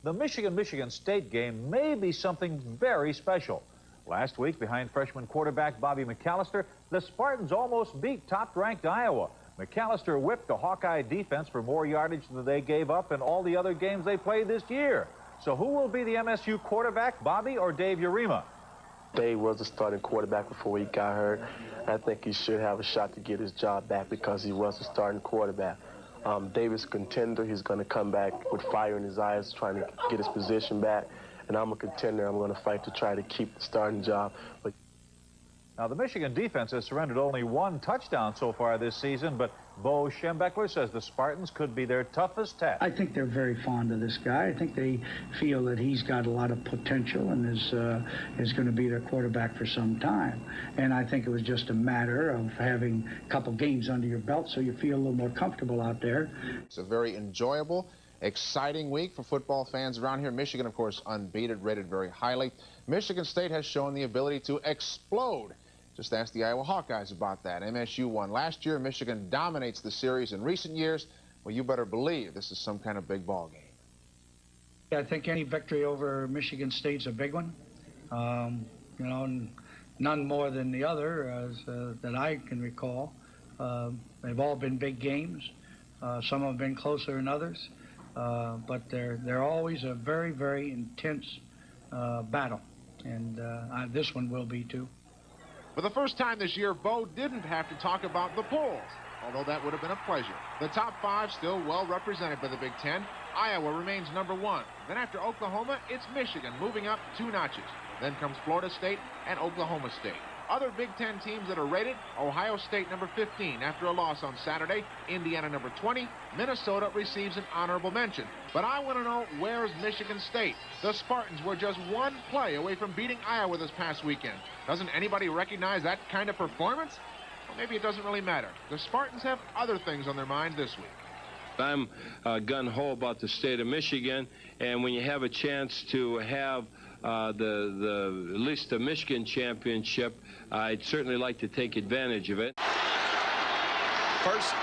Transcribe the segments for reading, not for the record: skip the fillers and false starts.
the Michigan-Michigan State game may be something very special. Last week, behind freshman quarterback Bobby McAllister, the Spartans almost beat top-ranked Iowa. McAllister whipped the Hawkeye defense for more yardage than they gave up in all the other games they played this year. So who will be the MSU quarterback, Bobby or Dave Urema? Dave was the starting quarterback before he got hurt. I think he should have a shot to get his job back because he was the starting quarterback. Dave is a contender. He's going to come back with fire in his eyes, trying to get his position back. And I'm a contender. I'm going to fight to try to keep the starting job. Now, the Michigan defense has surrendered only one touchdown so far this season, but Bo Schembechler says the Spartans could be their toughest test. I think they're very fond of this guy. I think they feel that he's got a lot of potential and is going to be their quarterback for some time. And I think it was just a matter of having a couple games under your belt so you feel a little more comfortable out there. It's a very enjoyable, exciting week for football fans around here. Michigan, of course, unbeaten, rated very highly. Michigan State has shown the ability to explode. Just ask the Iowa Hawkeyes about that. MSU won last year. Michigan dominates the series in recent years. Well, you better believe this is some kind of big ball game. I think any victory over Michigan State's a big one. You know, none more than the other that I can recall. They've all been big games. Some have been closer than others. But they're always a very, very intense battle. And this one will be, too. For the first time this year, Bo didn't have to talk about the polls, although that would have been a pleasure. The top five still well represented by the Big Ten. Iowa remains #1. Then after Oklahoma, it's Michigan moving up 2 notches. Then comes Florida State and Oklahoma State. Other Big Ten teams that are rated: Ohio State #15 after a loss on Saturday, Indiana #20, Minnesota receives an honorable mention. But I want to know, where's Michigan State? The Spartans were just one play away from beating Iowa this past weekend. Doesn't anybody recognize that kind of performance? Well, maybe it doesn't really matter. The Spartans have other things on their mind this week. I'm gun-ho about the state of Michigan, and when you have a chance to have at least the Michigan championship, I'd certainly like to take advantage of it. First,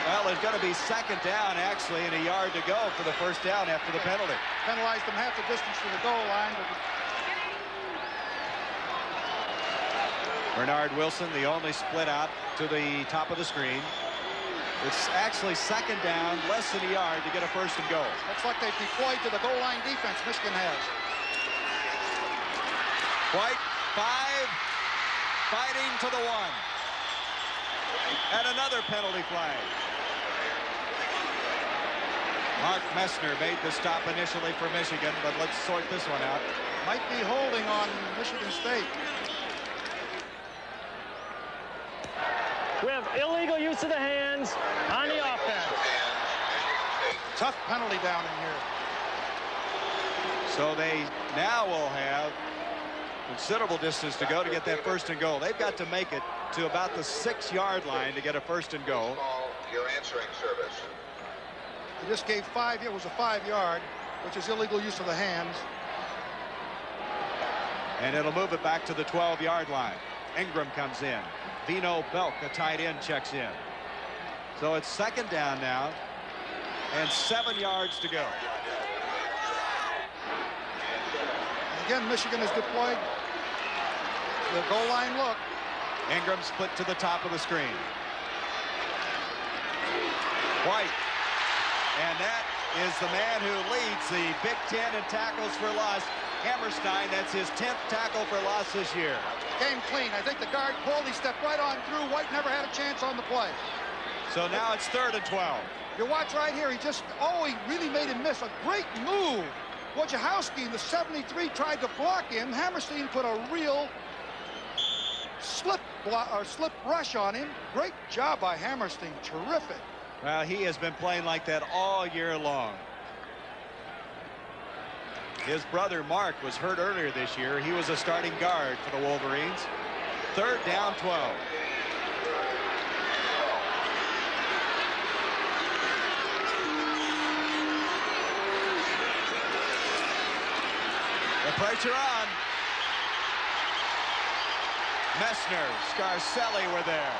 well, there's going to be second down, actually, and a yard to go for the first down after the penalty. Penalized them half the distance to the goal line. Bernard Wilson, the only split out to the top of the screen. It's actually second down, less than a yard to get a first and goal. Looks like they've deployed to the goal line defense, Michigan has. White, 5, fighting to the 1. And another penalty flag. Mark Messner made the stop initially for Michigan, but let's sort this one out. Might be holding on Michigan State. We have illegal use of the hands on the offense. Tough penalty down in here. So they now will have considerable distance to go to get that first and goal. They've got to make it to about the 6-yard line to get a first and goal. Your answering service. He just gave 5. It was a 5-yard, which is illegal use of the hands. And it'll move it back to the 12-yard line. Ingram comes in. Vino Belk, a tight end, checks in. So it's second down now and 7 yards to go. Again, Michigan has deployed the goal line look. Ingram split to the top of the screen. White. And that is the man who leads the Big Ten in tackles for loss. Hammerstein, that's his 10th tackle for loss this year. Game clean. I think the guard pulled. He stepped right on through. White never had a chance on the play. So now it's 3rd and 12. You watch right here. He just, he really made him miss. A great move. Wojciechowski in the 73 tried to block him. Hammerstein put a real slip rush on him. Great job by Hammerstein. Terrific. Well, he has been playing like that all year long. His brother Mark was hurt earlier this year. He was a starting guard for the Wolverines. 3rd down, 12. The pressure on. Messner, Scarcelli were there,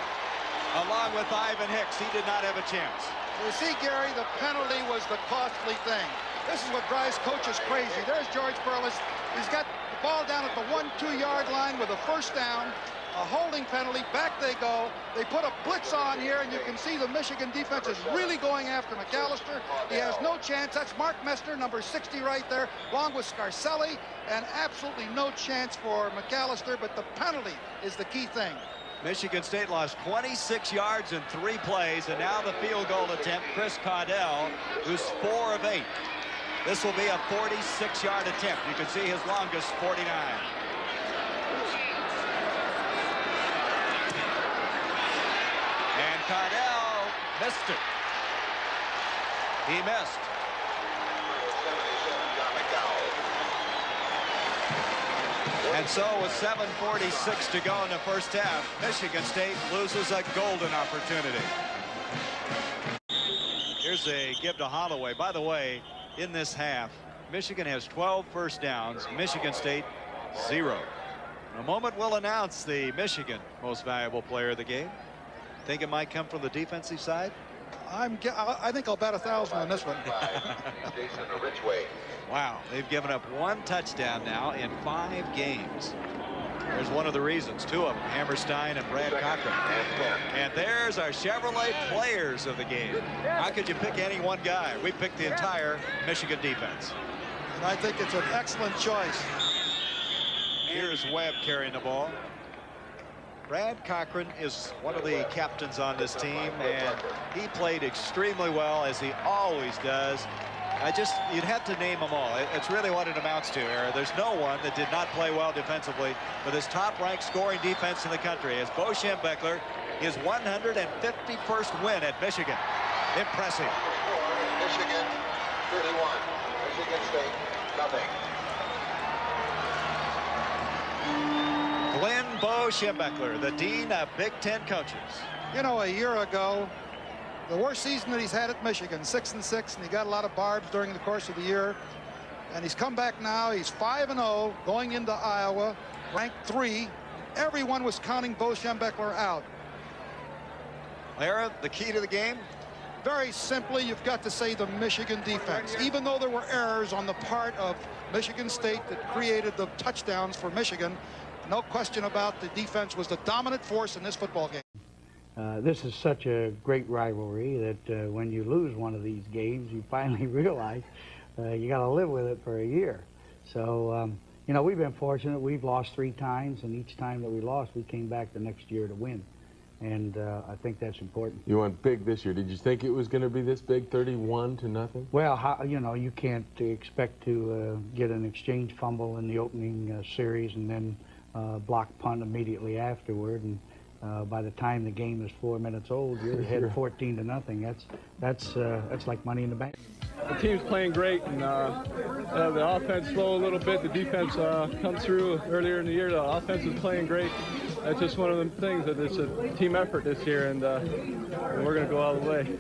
along with Ivan Hicks. He did not have a chance. You see, Gary, the penalty was the costly thing. This is what drives coaches crazy. There's George Perlis. He's got the ball down at the 1-2 yard line with a first down. A holding penalty. Back they go. They put a blitz on here, and you can see the Michigan defense is really going after McAllister. He has no chance. That's Mark Messner, number 60 right there, along with Scarcelli, and absolutely no chance for McAllister, but the penalty is the key thing. Michigan State lost 26 yards in 3 plays, and now the field goal attempt, Chris Caudell, who's 4 of 8. This will be a 46-yard attempt. You can see his longest, 49. And Caudell missed it. He missed. And so with 7:46 to go in the first half, Michigan State loses a golden opportunity. Here's a give to Holloway. By the way, in this half, Michigan has 12 first downs, Michigan State 0. In a moment, we'll announce the Michigan most valuable player of the game. Think it might come from the defensive side? I think I'll bet 1,000 on this one. Wow, they've given up 1 touchdown now in 5 games. There's one of the reasons, 2 of them, Hammerstein and Brad Cochran. And there's our Chevrolet players of the game. How could you pick any one guy? We picked the entire Michigan defense. And I think it's an excellent choice. Here's Webb carrying the ball. Brad Cochran is one of the captains on this team, and he played extremely well, as he always does. You'd have to name them all. It's really what it amounts to here. There's no one that did not play well defensively with his top-ranked scoring defense in the country. As Bo Schembechler, his 151st win at Michigan. Impressive. Michigan 31. Michigan State nothing. Glenn Bo Schembechler, the dean of Big Ten coaches. You know, a year ago, the worst season that he's had at Michigan, 6-6, and he got a lot of barbs during the course of the year. And he's come back now. He's 5-0 going into Iowa, ranked 3. Everyone was counting Bo Schembechler out. Lara, the key to the game? Very simply, you've got to say the Michigan defense. Even though there were errors on the part of Michigan State that created the touchdowns for Michigan, no question about the defense was the dominant force in this football game. This is such a great rivalry that when you lose one of these games, you finally realize you got to live with it for a year. So, you know, we've been fortunate. We've lost 3 times, and each time that we lost, we came back the next year to win. And I think that's important. You went big this year. Did you think it was going to be this big, 31-0? Well, you know, you can't expect to get an exchange fumble in the opening series and then block punt immediately afterward. And by the time the game is 4 minutes old, you're ahead 14-0. That's like money in the bank. The team's playing great, and the offense slow a little bit. The defense come through earlier in the year. The offense is playing great. That's just one of them things that it's a team effort this year, and we're going to go all the way.